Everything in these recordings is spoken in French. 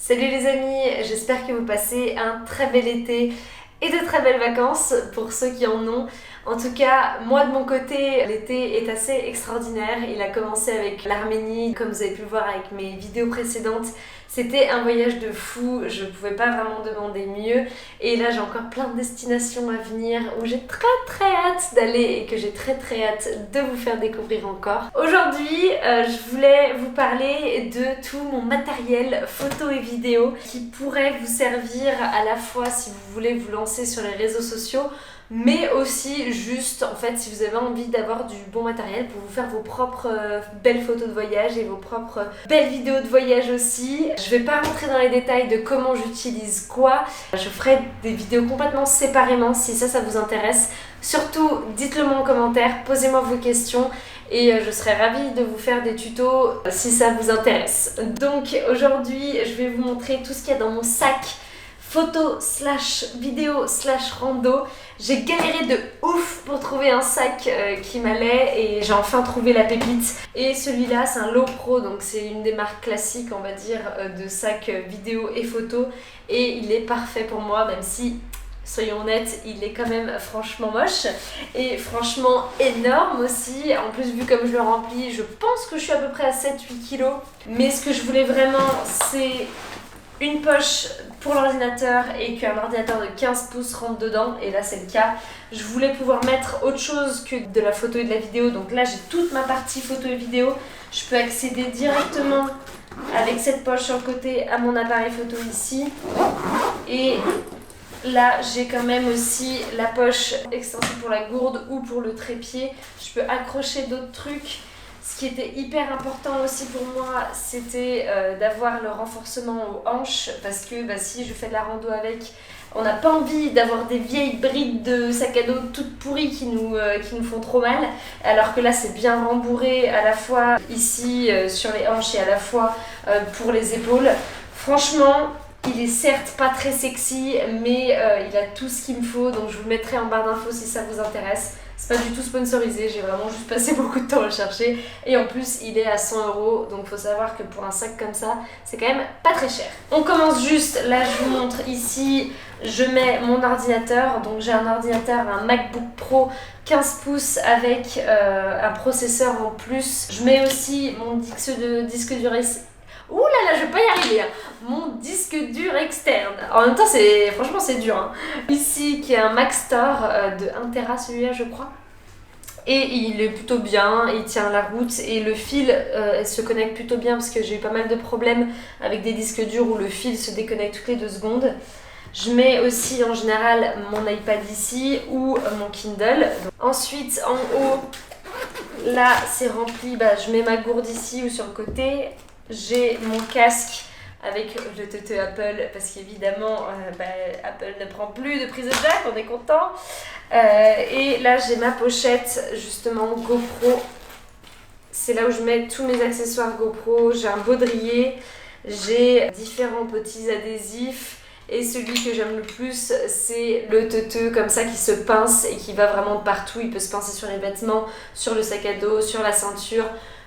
Salut les amis, j'espère que vous passez un très bel été et de très belles vacances pour ceux qui en ont. En tout cas, moi de mon côté, l'été est assez extraordinaire. Il a commencé avec l'Arménie, comme vous avez pu le voir avec mes vidéos précédentes. C'était un voyage de fou, je ne pouvais pas vraiment demander mieux. Et là, j'ai encore plein de destinations à venir où j'ai très hâte d'aller et que j'ai très hâte de vous faire découvrir encore. Aujourd'hui, je voulais vous parler de tout mon matériel photo et vidéo qui pourrait vous servir à la fois si vous voulez vous lancer sur les réseaux sociaux, mais aussi juste en fait si vous avez envie d'avoir du bon matériel pour vous faire vos propres belles photos de voyage et vos propres belles vidéos de voyage aussi. Je vais pas rentrer dans les détails de comment j'utilise quoi, je ferai des vidéos complètement séparément si ça vous intéresse. Surtout dites-le moi en commentaire, posez-moi vos questions et je serai ravie de vous faire des tutos si ça vous intéresse. Donc aujourd'hui je vais vous montrer tout ce qu'il y a dans mon sac photo / vidéo / rando. J'ai galéré de ouf pour trouver un sac qui m'allait et j'ai enfin trouvé la pépite. Et celui-là c'est un Low Pro, donc c'est une des marques classiques on va dire de sac vidéo et photo et il est parfait pour moi, même si soyons honnêtes, il est quand même franchement moche et franchement énorme aussi. En plus, vu comme je le remplis, je pense que je suis à peu près à 7-8 kilos. Mais ce que je voulais vraiment, c'est une poche pour l'ordinateur et qu'un ordinateur de 15 pouces rentre dedans, et là c'est le cas. Je voulais pouvoir mettre autre chose que de la photo et de la vidéo, donc là j'ai toute ma partie photo et vidéo. Je peux accéder directement avec cette poche sur le côté à mon appareil photo ici. Et là j'ai quand même aussi la poche extensible pour la gourde ou pour le trépied. Je peux accrocher d'autres trucs. Ce qui était hyper important aussi pour moi, c'était d'avoir le renforcement aux hanches, parce que si je fais de la rando avec, on n'a pas envie d'avoir des vieilles brides de sac à dos toutes pourries qui nous font trop mal, alors que là c'est bien rembourré à la fois ici sur les hanches et à la fois pour les épaules. Franchement, il est certes pas très sexy, mais il a tout ce qu'il me faut, donc je vous le mettrai en barre d'infos si ça vous intéresse. C'est pas du tout sponsorisé, j'ai vraiment juste passé beaucoup de temps à le chercher. Et en plus, il est à 100€, donc faut savoir que pour un sac comme ça, c'est quand même pas très cher. On commence juste, là je vous montre ici, je mets mon ordinateur. Donc j'ai un ordinateur, un MacBook Pro 15 pouces avec un processeur en plus. Je mets aussi mon disque dur. Ouh là là, je vais pas y arriver hein. Mon disque dur externe. En même temps, franchement c'est dur hein. Ici, qui est un Maxtor de 1 Tera celui-là je crois. Et il est plutôt bien, il tient la route et le fil se connecte plutôt bien parce que j'ai eu pas mal de problèmes avec des disques durs où le fil se déconnecte toutes les 2 secondes. Je mets aussi en général mon iPad ici ou mon Kindle. Ensuite en haut, là c'est rempli, je mets ma gourde ici ou sur le côté. J'ai mon casque avec le TT Apple parce qu'évidemment Apple ne prend plus de prise de jack, on est content. Et là j'ai ma pochette justement GoPro, c'est là où je mets tous mes accessoires GoPro. J'ai un baudrier, j'ai différents petits adhésifs et celui que j'aime le plus c'est le teuteux comme ça qui se pince et qui va vraiment de partout. Il peut se pincer sur les vêtements, sur le sac à dos, sur la ceinture.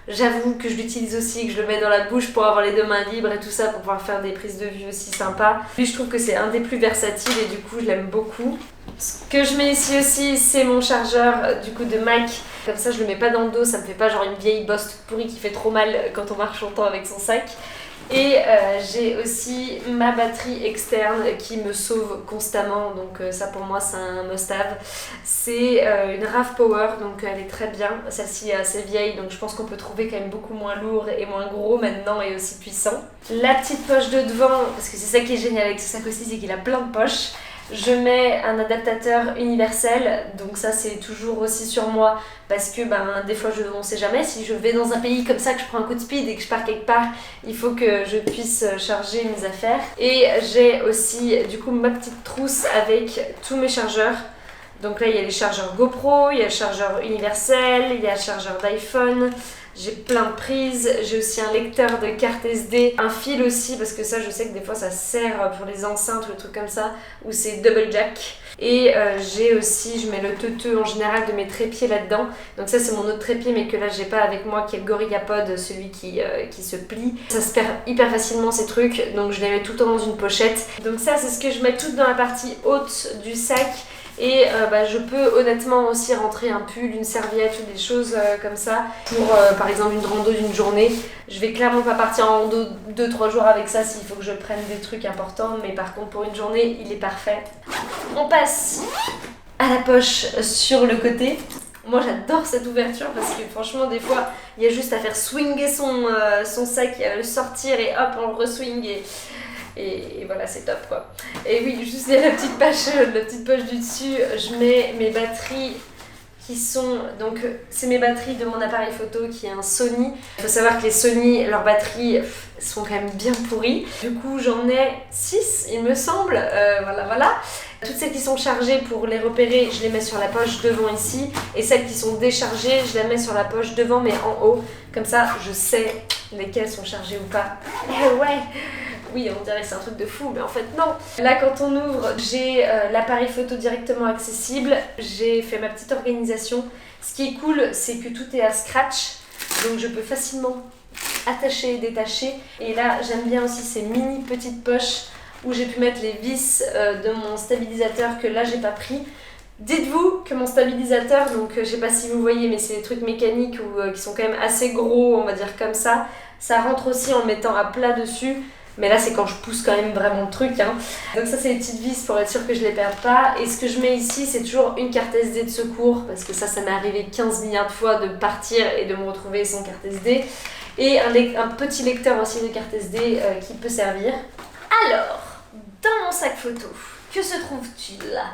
J'avoue que je l'utilise aussi, que je le mets dans la bouche pour avoir les 2 mains libres et tout ça, pour pouvoir faire des prises de vue aussi sympas. Lui, je trouve que c'est un des plus versatiles et du coup, je l'aime beaucoup. Ce que je mets ici aussi, c'est mon chargeur du coup de Mac. Comme ça, je le mets pas dans le dos, ça me fait pas genre une vieille bosse toute pourrie qui fait trop mal quand on marche longtemps avec son sac. Et j'ai aussi ma batterie externe qui me sauve constamment, donc ça pour moi c'est un must-have. C'est une RAV Power, donc elle est très bien. Celle-ci est assez vieille, donc je pense qu'on peut trouver quand même beaucoup moins lourd et moins gros maintenant et aussi puissant. La petite poche de devant, parce que c'est ça qui est génial avec ce sac aussi, c'est qu'il a plein de poches. Je mets un adaptateur universel, donc ça c'est toujours aussi sur moi parce que des fois on sait jamais, si je vais dans un pays comme ça, que je prends un coup de speed et que je pars quelque part, il faut que je puisse charger mes affaires. Et j'ai aussi du coup ma petite trousse avec tous mes chargeurs. Donc là il y a les chargeurs GoPro, il y a le chargeur universel, il y a le chargeur d'iPhone, J'ai plein de prises, j'ai aussi un lecteur de carte SD, un fil aussi parce que ça je sais que des fois ça sert pour les enceintes ou des trucs comme ça, où c'est double jack. Et j'ai aussi, je mets le teuteux en général de mes trépieds là-dedans. Donc ça c'est mon autre trépied mais que là j'ai pas avec moi, qui est le GorillaPod, celui qui se plie. Ça se perd hyper facilement ces trucs, donc je les mets tout le temps dans une pochette. Donc ça c'est ce que je mets tout dans la partie haute du sac. Et je peux honnêtement aussi rentrer un pull, une serviette ou des choses comme ça pour par exemple une rando d'une journée. Je vais clairement pas partir en rando 2-3 jours avec ça s'il faut que je prenne des trucs importants, mais par contre pour une journée il est parfait. On passe à la poche sur le côté. Moi j'adore cette ouverture parce que franchement des fois il y a juste à faire swinger son sac, le sortir et hop on le re-swing et voilà, c'est top quoi. Et oui, juste la petite poche du dessus, je mets mes batteries qui sont... Donc c'est mes batteries de mon appareil photo qui est un Sony. Il faut savoir que les Sony, leurs batteries sont quand même bien pourries. Du coup j'en ai 6 il me semble, voilà. Toutes celles qui sont chargées, pour les repérer, je les mets sur la poche devant ici. Et celles qui sont déchargées, je les mets sur la poche devant mais en haut. Comme ça je sais lesquelles sont chargées ou pas. Ouais. Oui, on dirait que c'est un truc de fou, mais en fait non. Là, quand on ouvre, j'ai l'appareil photo directement accessible. J'ai fait ma petite organisation. Ce qui est cool, c'est que tout est à scratch. Donc je peux facilement attacher et détacher. Et là, j'aime bien aussi ces mini petites poches où j'ai pu mettre les vis de mon stabilisateur que là, j'ai pas pris. Dites-vous que mon stabilisateur, donc je sais pas si vous voyez, mais c'est des trucs mécaniques qui sont quand même assez gros, on va dire comme ça. Ça rentre aussi en le mettant à plat dessus. Mais là c'est quand je pousse quand même vraiment le truc hein. Donc ça c'est les petites vis pour être sûr que je les perde pas. Et ce que je mets ici c'est toujours une carte SD de secours, parce que ça m'est arrivé 15 milliards de fois de partir et de me retrouver sans carte SD. Et un petit lecteur aussi de carte SD qui peut servir. Alors, dans mon sac photo, que se trouve-t-il là?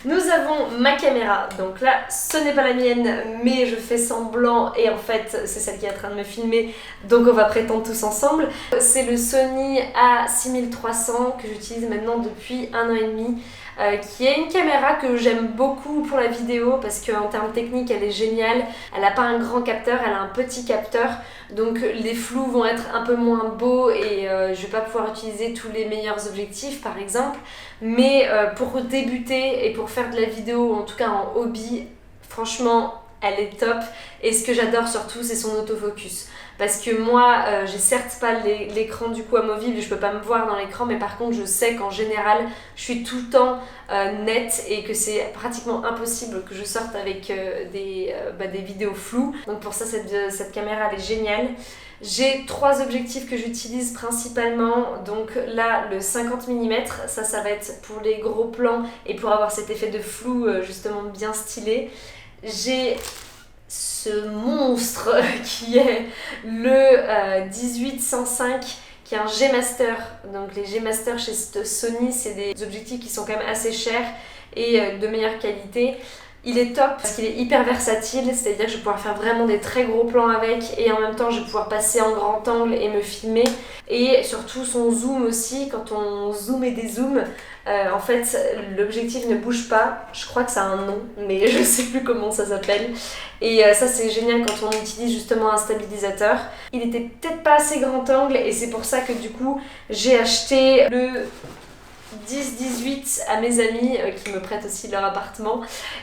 Nous avons ma caméra, donc là ce n'est pas la mienne mais je fais semblant et en fait c'est celle qui est en train de me filmer, donc on va prétendre tous ensemble. C'est le Sony A6300 que j'utilise maintenant depuis 1 an et demi, qui est une caméra que j'aime beaucoup pour la vidéo parce qu'en termes techniques elle est géniale. Elle n'a pas un grand capteur, elle a un petit capteur, donc les flous vont être un peu moins beaux et je vais pas pouvoir utiliser tous les meilleurs objectifs par exemple, mais pour débuter et pour faire de la vidéo, en tout cas en hobby, franchement elle est top. Et ce que j'adore surtout c'est son autofocus, parce que moi j'ai certes pas l'écran du coup amovible, je peux pas me voir dans l'écran, mais par contre je sais qu'en général je suis tout le temps nette et que c'est pratiquement impossible que je sorte avec des vidéos floues. Donc pour ça cette caméra elle est géniale. J'ai 3 objectifs que j'utilise principalement, donc là le 50 mm, ça va être pour les gros plans et pour avoir cet effet de flou justement bien stylé. J'ai ce monstre qui est le 18-105 qui est un G-Master. Donc les G-Master chez Sony c'est des objectifs qui sont quand même assez chers et de meilleure qualité. Il est top parce qu'il est hyper versatile, c'est-à-dire que je vais pouvoir faire vraiment des très gros plans avec et en même temps je vais pouvoir passer en grand angle et me filmer. Et surtout son zoom aussi, quand on zoome et dézoome, en fait l'objectif ne bouge pas. Je crois que ça a un nom mais je sais plus comment ça s'appelle. Et ça c'est génial quand on utilise justement un stabilisateur. Il était peut-être pas assez grand angle et c'est pour ça que du coup j'ai acheté le 10-18 à mes amis qui me prêtent aussi leur appartement,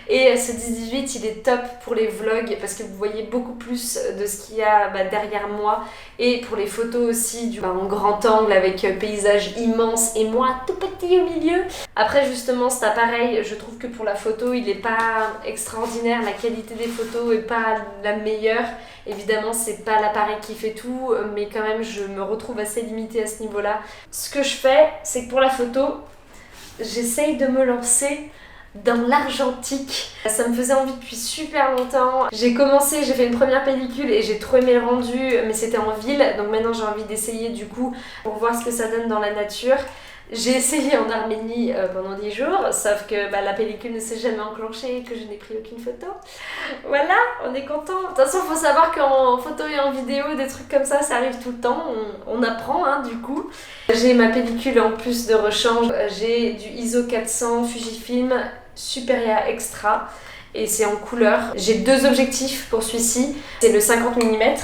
et ce 10-18 il est top pour les vlogs parce que vous voyez beaucoup plus de ce qu'il y a derrière moi, et pour les photos aussi en grand angle avec paysage immense et moi tout petit au milieu. Après justement cet appareil, je trouve que pour la photo il est pas extraordinaire, la qualité des photos est pas la meilleure. Évidemment c'est pas l'appareil qui fait tout, mais quand même je me retrouve assez limitée à ce niveau là. Ce que je fais c'est que pour la photo j'essaye de me lancer dans l'argentique. Ça me faisait envie depuis super longtemps. J'ai fait une première pellicule et j'ai trop aimé le rendu, mais c'était en ville, donc maintenant j'ai envie d'essayer du coup pour voir ce que ça donne dans la nature. J'ai essayé en Arménie pendant 10 jours, sauf que la pellicule ne s'est jamais enclenchée et que je n'ai pris aucune photo. Voilà, on est content. De toute façon, il faut savoir qu'en photo et en vidéo, des trucs comme ça arrive tout le temps. On apprend du coup. J'ai ma pellicule en plus de rechange. J'ai du ISO 400 Fujifilm Superia Extra et c'est en couleur. J'ai 2 objectifs pour celui-ci. C'est le 50 mm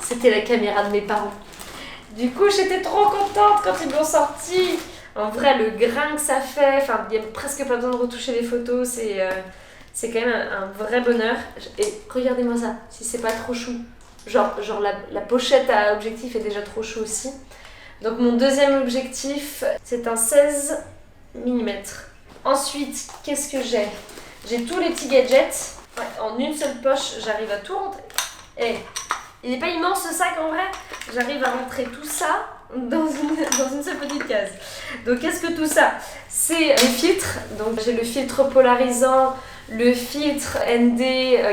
C'était la caméra de mes parents. Du coup, j'étais trop contente quand ils l'ont sorti. En vrai, le grain que ça fait, enfin, il n'y a presque pas besoin de retoucher les photos, c'est quand même un vrai bonheur. Et regardez-moi ça, si c'est pas trop chou. Genre la pochette à objectif est déjà trop chou aussi. Donc mon deuxième objectif, c'est un 16 mm. Ensuite, qu'est-ce que j'ai? J'ai tous les petits gadgets. Ouais, en une seule poche, j'arrive à tout rentrer. Et il n'est pas immense ce sac en vrai. J'arrive à rentrer tout ça dans une seule petite case. Donc qu'est-ce que tout ça? C'est les filtres. Donc j'ai le filtre polarisant, le filtre ND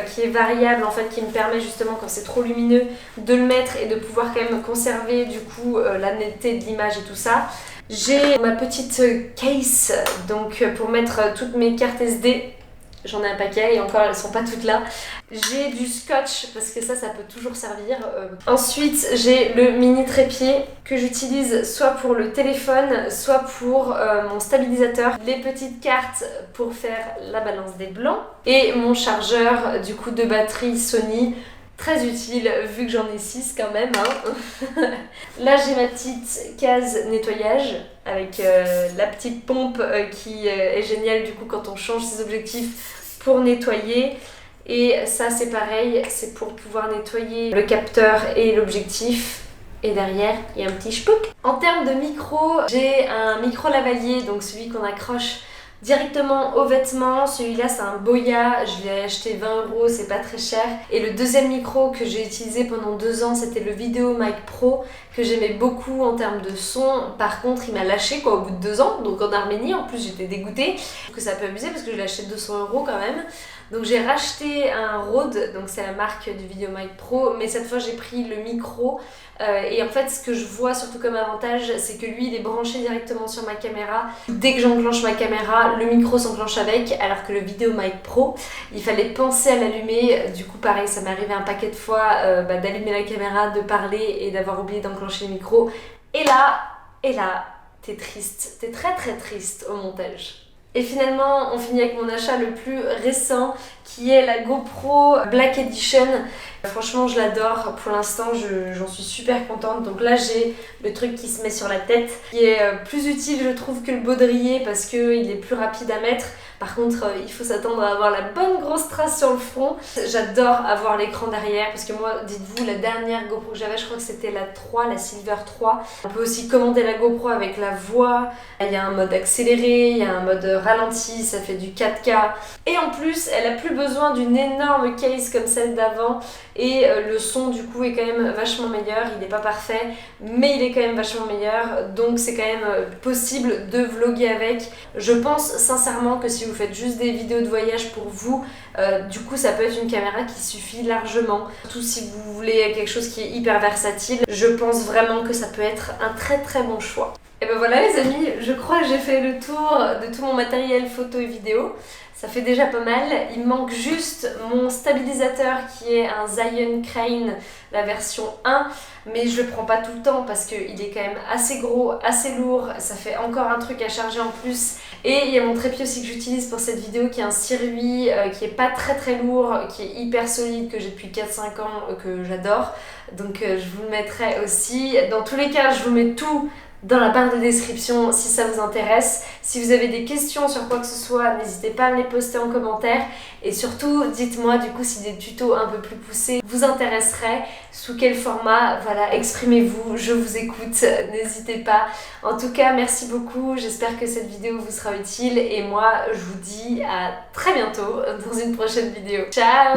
qui est variable en fait, qui me permet justement quand c'est trop lumineux de le mettre et de pouvoir quand même conserver du coup la netteté de l'image et tout ça. J'ai ma petite case donc pour mettre toutes mes cartes SD. J'en ai un paquet et encore elles sont pas toutes là. J'ai du scotch parce que ça peut toujours servir. Ensuite j'ai le mini trépied que j'utilise soit pour le téléphone, soit pour mon stabilisateur. Les petites cartes pour faire la balance des blancs. Et mon chargeur du coup de batterie Sony. Très utile vu que j'en ai 6 quand même. Hein. Là j'ai ma petite case nettoyage avec la petite pompe qui est géniale du coup quand on change ses objectifs pour nettoyer. Et ça c'est pareil, c'est pour pouvoir nettoyer le capteur et l'objectif. Et derrière, il y a un petit chpouk. En termes de micro, j'ai un micro lavalier, donc celui qu'on accroche directement aux vêtements. Celui-là c'est un Boya, je l'ai acheté 20 €, c'est pas très cher. Et le deuxième micro que j'ai utilisé pendant 2 ans, c'était le Videomic Pro, que j'aimais beaucoup en termes de son. Par contre il m'a lâché quoi au bout de 2 ans, donc en Arménie en plus j'étais dégoûtée. Que ça peut abuser parce que je l'ai acheté 200 € quand même. Donc j'ai racheté un Rode, donc c'est la marque du Videomic Pro, mais cette fois j'ai pris le micro. Et en fait ce que je vois surtout comme avantage, c'est que lui il est branché directement sur ma caméra. Dès que j'enclenche ma caméra, le micro s'enclenche avec, alors que le Videomic Pro, il fallait penser à l'allumer. Du coup pareil, ça m'est arrivé un paquet de fois d'allumer la caméra, de parler et d'avoir oublié d'enclencher le micro. Et là, t'es triste, t'es très très triste au montage. Et finalement, on finit avec mon achat le plus récent qui est la GoPro Black Edition. Franchement, je l'adore. Pour l'instant, j'en suis super contente. Donc là, j'ai le truc qui se met sur la tête, qui est plus utile, je trouve, que le baudrier parce qu'il est plus rapide à mettre. Par contre, il faut s'attendre à avoir la bonne grosse trace sur le front. J'adore avoir l'écran derrière parce que moi, dites-vous, la dernière GoPro que j'avais, je crois que c'était la 3, la Silver 3. On peut aussi commander la GoPro avec la voix. Il y a un mode accéléré, il y a un mode ralenti, ça fait du 4K. Et en plus, elle a plus besoin d'une énorme case comme celle d'avant. Et le son du coup est quand même vachement meilleur. Il n'est pas parfait, mais il est quand même vachement meilleur. Donc c'est quand même possible de vlogger avec. Je pense sincèrement que si vous faites juste des vidéos de voyage pour vous, du coup ça peut être une caméra qui suffit largement. Surtout si vous voulez quelque chose qui est hyper versatile, je pense vraiment que ça peut être un très très bon choix. Et ben voilà les amis, je crois que j'ai fait le tour de tout mon matériel photo et vidéo. Ça fait déjà pas mal. Il me manque juste mon stabilisateur qui est un Zion Crane, la version 1. Mais je le prends pas tout le temps parce qu'il est quand même assez gros, assez lourd. Ça fait encore un truc à charger en plus. Et il y a mon trépied aussi que j'utilise pour cette vidéo qui est un Sirui, qui est pas très très lourd, qui est hyper solide, que j'ai depuis 4-5 ans, que j'adore. Donc je vous le mettrai aussi. Dans tous les cas, je vous mets tout dans la barre de description si ça vous intéresse. Si vous avez des questions sur quoi que ce soit, n'hésitez pas à me les poster en commentaire. Et surtout, dites-moi du coup si des tutos un peu plus poussés vous intéresseraient, sous quel format, voilà, exprimez-vous, je vous écoute, n'hésitez pas. En tout cas, merci beaucoup, j'espère que cette vidéo vous sera utile et moi, je vous dis à très bientôt dans une prochaine vidéo. Ciao!